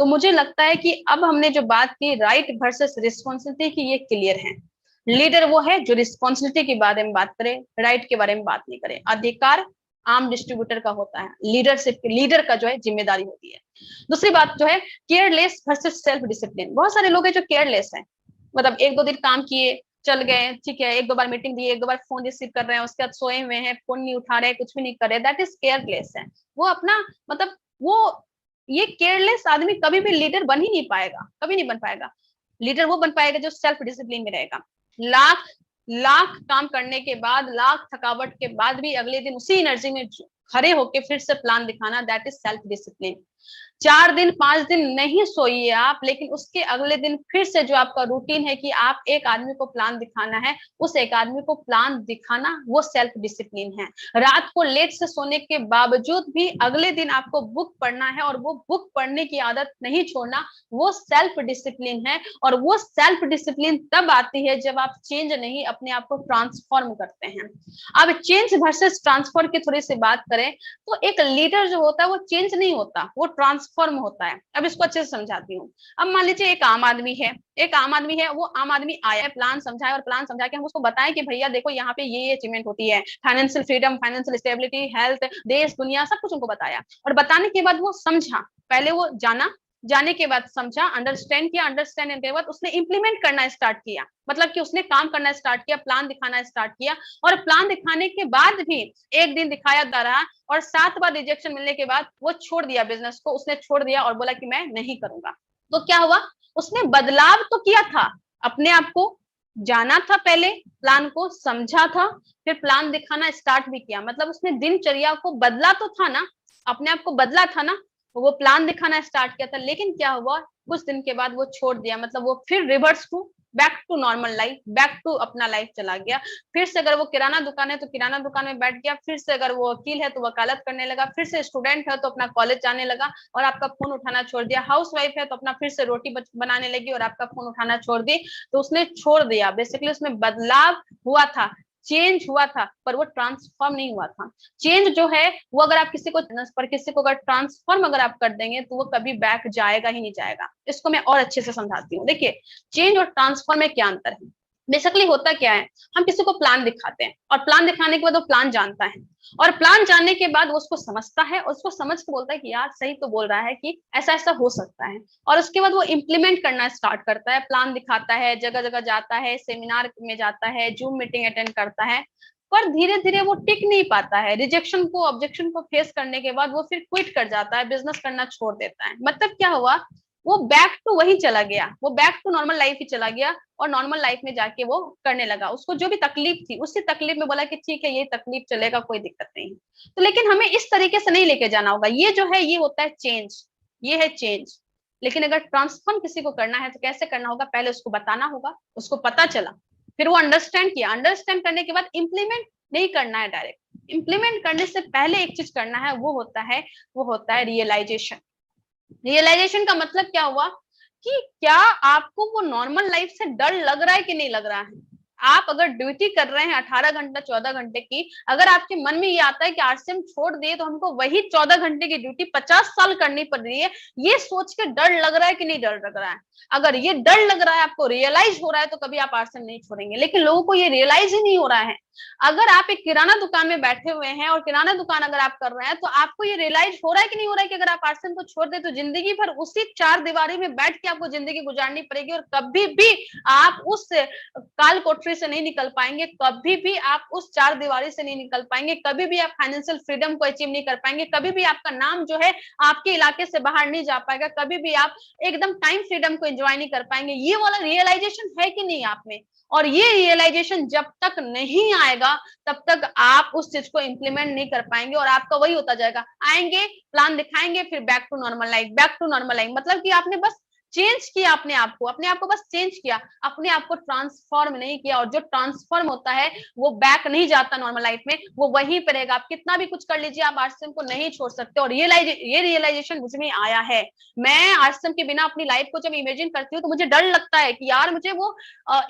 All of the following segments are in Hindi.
तो मुझे लगता है कि अब हमने जो बात की राइट वर्सेस रिस्पॉन्सिबिलिटी की, ये क्लियर है। लीडर वो है जो रिस्पॉन्सिबिलिटी के बारे में बात करे, राइट के बारे में बात नहीं करे। अधिकार आम डिस्ट्रीब्यूटर का होता है, लीडरशिप लीडर का जो है जिम्मेदारी होती है। दूसरी बात जो है केयरलेस वर्सेस सेल्फ डिसिप्लिन। बहुत सारे लोग हैं जो केयरलेस हैं, मतलब एक दो दिन काम किए चल गए, ठीक है, एक दो बार मीटिंग दी, एक दो बार फोन रिसीव कर रहे हैं, उसके बाद सोए हुए हैं, फोन नहीं उठा रहे, कुछ भी नहीं कर रहे, दैट इज केयरलेस है। वो अपना मतलब वो ये केयरलेस आदमी कभी भी लीडर बन ही नहीं पाएगा, कभी नहीं बन पाएगा। लीडर वो बन पाएगा जो सेल्फ डिसिप्लिन में रहेगा। लाख लाख काम करने के बाद, लाख थकावट के बाद भी अगले दिन उसी एनर्जी में खड़े होके फिर से प्लान दिखाना, दैट इज सेल्फ डिसिप्लिन। 4 दिन 5 दिन नहीं सोइए आप, लेकिन उसके अगले दिन फिर से जो आपका रूटीन है कि आप एक आदमी को प्लान दिखाना है, उस एक आदमी को प्लान दिखाना, वो सेल्फ डिसिप्लिन है। रात को लेट से सोने के बावजूद भी अगले दिन आपको बुक पढ़ना है और वो बुक पढ़ने की आदत नहीं छोड़ना, वो सेल्फ डिसिप्लिन है। और वो सेल्फ डिसिप्लिन तब आती है जब आप चेंज नहीं, अपने आप को ट्रांसफॉर्म करते हैं। अब चेंज वर्सेस ट्रांसफॉर्म की थोड़ी सी बात करें तो एक लीडर जो होता है वो चेंज नहीं होता, वो ट्रांसफॉर्म होता है। अब इसको अच्छे से समझाती हूँ। अब मान लीजिए एक आम आदमी है, एक आम आदमी है, वो आम आदमी आया है, प्लान समझाए, और प्लान समझा के हम उसको बताएं कि भैया देखो यहाँ पे ये अचीवमेंट होती है, financial freedom, financial stability, health, देश दुनिया, सब कुछ उनको बताया। और बताने के बाद वो समझा, पहले वो जाना, जाने के बाद समझा, अंडरस्टैंड किया, अंडरस्टैंड के बाद उसने इंप्लीमेंट करना स्टार्ट किया, मतलब कि उसने काम करना स्टार्ट किया, प्लान दिखाना स्टार्ट किया। और प्लान दिखाने के बाद भी एक दिन दिखाया जा रहा, और 7 बार रिजेक्शन मिलने के बाद वो छोड़ दिया बिजनेस को, उसने छोड़ दिया और बोला कि मैं नहीं करूंगा। तो क्या हुआ, उसने बदलाव तो किया था, अपने आप को जाना था, पहले प्लान को समझा था, फिर प्लान दिखाना स्टार्ट भी किया, मतलब उसने दिनचर्या को बदला तो था ना, अपने आप को बदला था ना, वो प्लान दिखाना स्टार्ट किया था। लेकिन क्या हुआ, कुछ दिन के बाद वो छोड़ दिया, मतलब वो फिर reverse to back to normal life, back to अपना लाइफ चला गया। फिर से अगर वो किराना दुकान है तो किराना दुकान में बैठ गया, फिर से अगर वो वकील है तो वकालत करने लगा, फिर से स्टूडेंट है तो अपना कॉलेज जाने लगा और आपका फोन उठाना छोड़ दिया, हाउस वाइफ है तो अपना फिर से रोटी बनाने लगी और आपका फोन उठाना छोड़ दी। तो उसने छोड़ दिया, बेसिकली उसमें बदलाव हुआ था, चेंज हुआ था, पर वो ट्रांसफॉर्म नहीं हुआ था। चेंज जो है वो अगर आप किसी को पर किसी को अगर ट्रांसफॉर्म अगर आप कर देंगे तो वो कभी बैक जाएगा ही नहीं जाएगा। इसको मैं और अच्छे से समझाती हूँ। देखिए चेंज और ट्रांसफॉर्म में क्या अंतर है। बेसिकली होता क्या है, हम किसी को प्लान दिखाते हैं और प्लान दिखाने के बाद वो प्लान जानता है, और प्लान जानने के बाद वो उसको समझता है और उसको समझ के बोलता है कि यार सही तो बोल रहा है कि ऐसा ऐसा हो सकता है, और उसके बाद वो इम्प्लीमेंट करना स्टार्ट करता है, प्लान दिखाता है, जगह जगह जाता है, सेमिनार में जाता है, जूम मीटिंग अटेंड करता है। पर धीरे धीरे वो टिक नहीं पाता है, रिजेक्शन को, ऑब्जेक्शन को फेस करने के बाद वो फिर क्विट कर जाता है, बिजनेस करना छोड़ देता है। मतलब क्या हुआ, वो बैक टू वही चला गया, वो बैक टू नॉर्मल लाइफ ही चला गया, और नॉर्मल लाइफ में जाके वो करने लगा। उसको जो भी तकलीफ थी उसी तकलीफ में बोला कि ठीक है ये तकलीफ चलेगा, कोई दिक्कत नहीं। तो लेकिन हमें इस तरीके से नहीं लेके जाना होगा। ये जो है ये होता है चेंज, ये है चेंज। लेकिन अगर ट्रांसफॉर्म किसी को करना है तो कैसे करना होगा, पहले उसको बताना होगा, उसको पता चला, फिर वो अंडरस्टैंड किया, अंडरस्टैंड करने के बाद इंप्लीमेंट नहीं करना है डायरेक्ट, इंप्लीमेंट करने से पहले एक चीज करना है, वो होता है रियलाइजेशन। रियलाइजेशन का मतलब क्या हुआ कि क्या आपको वो नॉर्मल लाइफ से डर लग रहा है कि नहीं लग रहा है। आप अगर ड्यूटी कर रहे हैं 18 घंटा 14 घंटे की, अगर आपके मन में ये आता है कि आज से हम छोड़ दिए तो हमको वही 14 घंटे की ड्यूटी 50 साल करनी पड़ रही है, ये सोच के डर लग रहा है कि नहीं डर लग रहा है। अगर ये डर लग रहा है, आपको रियलाइज हो रहा है, तो कभी आप आरसीएम नहीं छोड़ेंगे। लेकिन लोगों को ये रियलाइज ही नहीं हो रहा है। अगर आप एक किराना दुकान में बैठे हुए हैं और किराना दुकान अगर आप कर रहे हैं, तो आपको ये रियलाइज हो रहा है कि नहीं हो रहा है कि अगर आप आरसीएम को छोड़ दे तो जिंदगी भर उसी 4 दीवारी में बैठ के आपको जिंदगी गुजारनी पड़ेगी, और कभी भी आप उस काल कोठरी से नहीं निकल पाएंगे, कभी भी आप उस 4 दीवारी से नहीं निकल पाएंगे, कभी भी आप फाइनेंशियल फ्रीडम को अचीव नहीं कर पाएंगे, कभी भी आपका नाम जो है आपके इलाके से बाहर नहीं जा पाएगा, कभी भी आप एकदम टाइम फ्रीडम को एंजॉय नहीं कर पाएंगे। ये वाला रियलाइजेशन है कि नहीं आप में, और ये रियलाइजेशन जब तक नहीं आएगा तब तक आप उस चीज को इंप्लीमेंट नहीं कर पाएंगे, और आपका वही होता जाएगा, आएंगे प्लान दिखाएंगे, फिर back to normal life, back to normal life. मतलब कि आपने बस चेंज किया अपने आप को बस चेंज किया, अपने आप को ट्रांसफॉर्म नहीं किया। और जो ट्रांसफॉर्म होता है वो बैक नहीं जाता नॉर्मल लाइफ में, वो वहीं पे रहेगा। आप कितना भी कुछ कर लीजिए, आप आरसीएम को नहीं छोड़ सकते। और ये रियलाइजेशन मुझ में आया है। मैं आरसीएम के बिना अपनी लाइफ को जब इमेजिन करती हूँ तो मुझे डर लगता है कि यार मुझे वो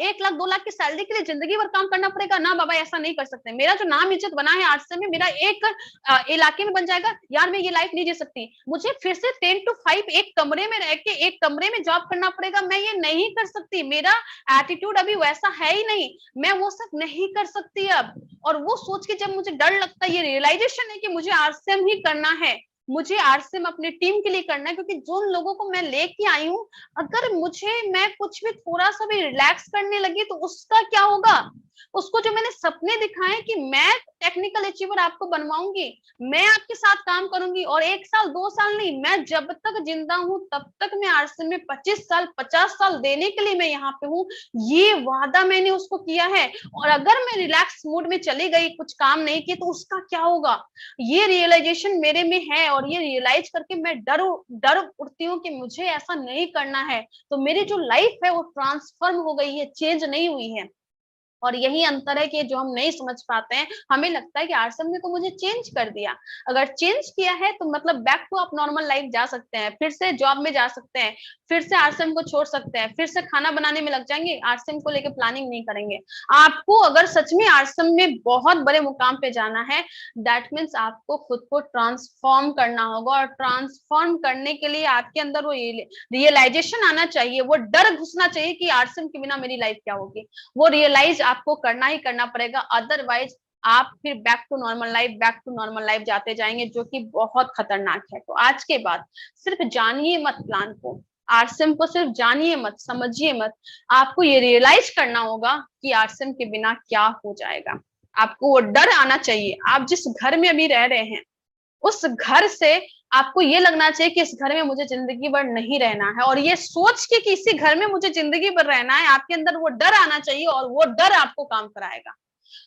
1 लाख 2 लाख की सैलरी के लिए जिंदगी भर काम करना पड़ेगा ना। बाबा ऐसा नहीं कर सकते। मेरा जो नाम इज्जत बना है आरसीएम में, मेरा एक इलाके में बन जाएगा, यार मैं ये लाइफ नहीं जी सकती। मुझे फिर से 10 to 5 एक कमरे में रह के एक कमरे में जॉब करना पड़ेगा, मैं ये नहीं कर सकती। मेरा एटीट्यूड अभी वैसा है ही नहीं, मैं वो सब नहीं कर सकती अब। और वो सोच के जब मुझे डर लगता है, ये रियलाइजेशन है कि मुझे आरसीएम ही करना है, मुझे आरसीएम अपने टीम के लिए करना है। क्योंकि जो लोगों को मैं लेके आई हूँ, अगर मैं कुछ भी थोड़ा सा भी रिलैक्स करने लगी तो उसका क्या होगा। उसको जो मैंने सपने दिखाए कि मैं टेक्निकल अचीवर आपको बनवाऊंगी, मैं आपके साथ काम करूंगी, और 1 साल 2 साल नहीं, मैं जब तक जिंदा हूं तब तक मैं आरसीएम में 25 साल 50 साल देने के लिए मैं यहाँ पे हूँ, ये वादा मैंने उसको किया है। और अगर मैं रिलैक्स मूड में चली गई, कुछ काम नहीं किया, तो उसका क्या होगा। ये रियलाइजेशन मेरे में है, और ये रियलाइज करके मैं डर उठती हूँ कि मुझे ऐसा नहीं करना है। तो मेरी जो लाइफ है वो ट्रांसफॉर्म हो गई है, चेंज नहीं हुई है। और यही अंतर है कि जो हम नहीं समझ पाते हैं, हमें लगता है कि आरसीएम ने तो मुझे चेंज कर दिया। अगर चेंज किया है तो मतलब बैक टू आप नॉर्मल लाइफ जा सकते हैं, फिर से जॉब में जा सकते हैं, फिर से आरसीएम को छोड़ सकते हैं, फिर से खाना बनाने में लग जाएंगे, आरसीएम को लेकर प्लानिंग नहीं करेंगे। आपको अगर सच में आरसीएम में बहुत बड़े मुकाम पे जाना है, दैट मीन्स आपको खुद को ट्रांसफॉर्म करना होगा। और ट्रांसफॉर्म करने के लिए आपके अंदर वो रियलाइजेशन आना चाहिए, वो डर घुसना चाहिए कि आरसीएम के बिना मेरी लाइफ क्या होगी। वो रियलाइज आपको करना ही करना पड़ेगा, अदरवाइज आप फिर बैक टू नॉर्मल लाइफ जाते जाएंगे, जो कि बहुत खतरनाक है। तो आज के बाद सिर्फ जानिए मत प्लान को, आरसीएम को सिर्फ जानिए मत, समझिए मत। आपको ये रियलाइज करना होगा कि आरसीएम के बिना क्या हो जाएगा। आपको वो डर आना चाहिए। आप जिस घर में अभी रह रहे हैं, उस घर से आपको ये लगना चाहिए कि इस घर में मुझे जिंदगी भर नहीं रहना है। और ये सोच के कि इसी घर में मुझे जिंदगी भर रहना है, आपके अंदर वो डर आना चाहिए, और वो डर आपको काम कराएगा।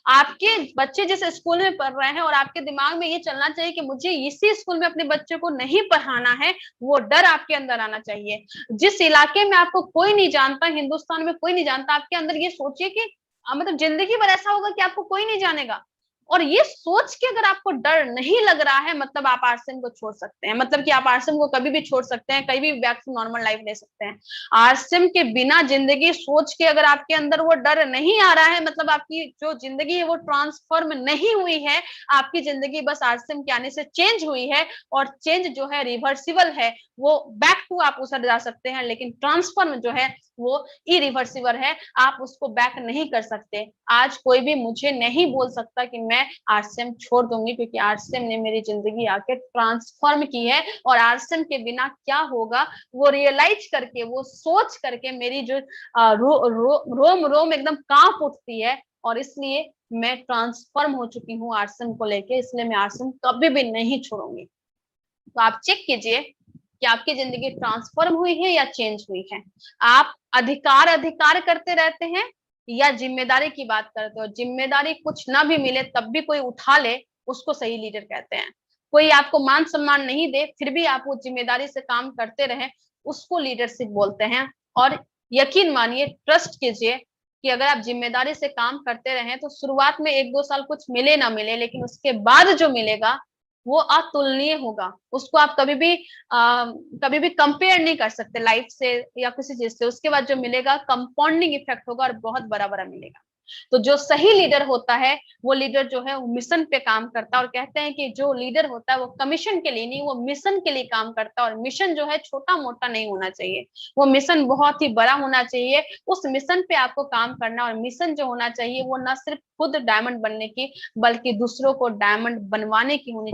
आपके बच्चे जिस स्कूल में पढ़ रहे हैं, और आपके दिमाग में ये चलना चाहिए कि मुझे इसी स्कूल में अपने बच्चे को नहीं पढ़ाना है, वो डर आपके अंदर आना चाहिए। जिस इलाके में आपको कोई नहीं जानता, हिंदुस्तान में कोई नहीं जानता, आपके अंदर ये सोचिए कि मतलब जिंदगी भर ऐसा होगा कि आपको कोई नहीं जानेगा। और ये सोच के अगर आपको डर नहीं लग रहा है, मतलब आप आरसीएम को छोड़ सकते हैं, मतलब कि आप आरसीएम को कभी भी छोड़ सकते हैं, कहीं भी बैक टू नॉर्मल लाइफ ले सकते हैं। आरसीएम के बिना जिंदगी सोच के अगर आपके अंदर वो डर नहीं आ रहा है, मतलब आपकी जो जिंदगी है वो ट्रांसफॉर्म नहीं हुई है, आपकी जिंदगी बस आरसीएम के आने से चेंज हुई है। और चेंज जो है रिवर्सिबल है, वो बैक टू आप उधर जा सकते हैं, लेकिन ट्रांसफॉर्म जो है वो इरिवर्सिबल है, आप उसको बैक नहीं कर सकते। आज कोई भी मुझे नहीं बोल सकता कि मैं आरसीएम छोड़ दूंगी, क्योंकि आरसीएम ने मेरी जिंदगी आके ट्रांसफॉर्म की है। और आरसीएम के बिना क्या होगा वो रियलाइज करके, वो सोच करके मेरी जो रोम रोम एकदम कांप उठती है। और इसलिए मैं ट्रांसफॉर्म हो चुकी हूँ आरसीएम को लेके, इसलिए मैं आरसीएम कभी भी नहीं छोड़ूंगी। तो आप चेक कीजिए कि आपकी जिंदगी ट्रांसफॉर्म हुई है या चेंज हुई है। आप अधिकार अधिकार करते रहते हैं या जिम्मेदारी की बात करते हो। जिम्मेदारी कुछ ना भी मिले तब भी कोई उठा ले, उसको सही लीडर कहते हैं। कोई आपको मान सम्मान नहीं दे, फिर भी आप वो जिम्मेदारी से काम करते रहे, उसको लीडरशिप बोलते हैं। और यकीन मानिए, ट्रस्ट कीजिए कि अगर आप जिम्मेदारी से काम करते रहे तो शुरुआत में 1-2 साल कुछ मिले ना मिले, लेकिन उसके बाद जो मिलेगा वो अतुलनीय होगा। उसको आप कभी भी कंपेयर नहीं कर सकते लाइफ से या किसी चीज से। उसके बाद जो मिलेगा कंपाउंडिंग इफेक्ट होगा, और बहुत बड़ा बड़ा मिलेगा। तो जो सही लीडर होता है, वो लीडर जो है वो मिशन पे काम करता है। और कहते हैं कि जो लीडर होता है वो कमीशन के लिए नहीं, वो मिशन के लिए काम करता है। और मिशन जो है छोटा मोटा नहीं होना चाहिए, वो मिशन बहुत ही बड़ा होना चाहिए। उस मिशन पे आपको काम करना, और मिशन जो होना चाहिए वो ना सिर्फ खुद डायमंड बनने की, बल्कि दूसरों को डायमंड बनवाने की होनी